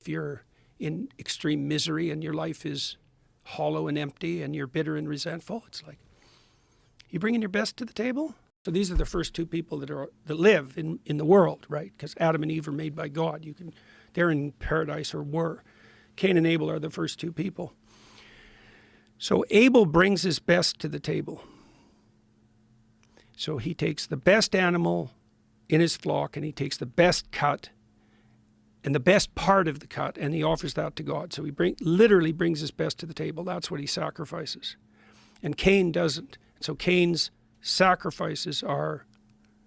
If you're in extreme misery and your life is hollow and empty and you're bitter and resentful, it's like, you bringing your best to the table? So these are the first two people that live in the world, right? Because Adam and Eve are made by God. They're in paradise, or were. Cain and Abel are the first two people. So Abel brings his best to the table. So he takes the best animal in his flock, and he takes the best cut and the best part of the cut, and he offers that to God. So he literally brings his best to the table. That's what he sacrifices. And Cain doesn't. So Cain's sacrifices are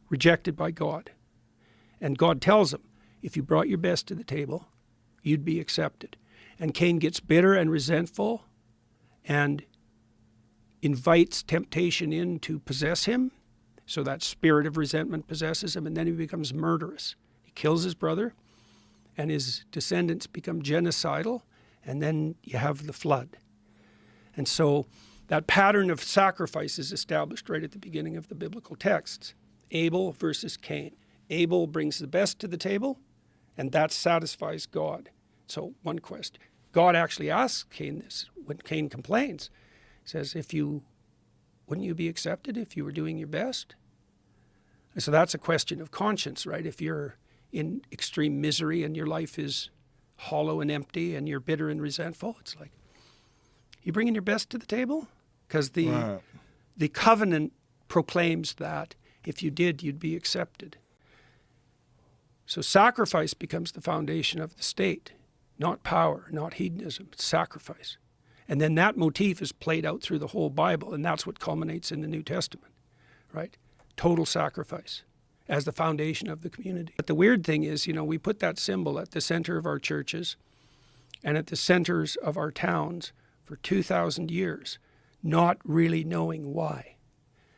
rejected by God. And God tells him, if you brought your best to the table, you'd be accepted. And Cain gets bitter and resentful and invites temptation in to possess him. So that spirit of resentment possesses him, and then he becomes murderous. He kills his brother, and his descendants become genocidal, and then you have the flood. And so that pattern of sacrifice is established right at the beginning of the biblical texts. Abel versus Cain. Abel brings the best to the table, and that satisfies God. So one question. God actually asks Cain this when Cain complains. He says, wouldn't you be accepted if you were doing your best? And so that's a question of conscience, right? If you're in extreme misery and your life is hollow and empty and you're bitter and resentful, it's like, you bringing your best to the table? Because the covenant proclaims that if you did, you'd be accepted. So sacrifice becomes the foundation of the state, not power, not hedonism, it's sacrifice. And then that motif is played out through the whole Bible, and that's what culminates in the New Testament, right? Total sacrifice as the foundation of the community. But the weird thing is, we put that symbol at the center of our churches and at the centers of our towns for 2,000 years, not really knowing why.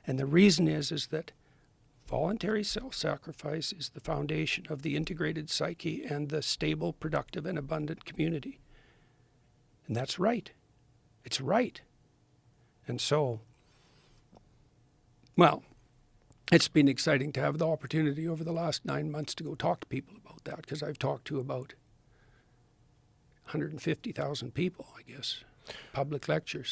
And the reason is that voluntary self-sacrifice is the foundation of the integrated psyche and the stable, productive, and abundant community. And that's right. It's right. And so, well, it's been exciting to have the opportunity over the last 9 months to go talk to people about that, because I've talked to about 150,000 people, I guess, public lectures.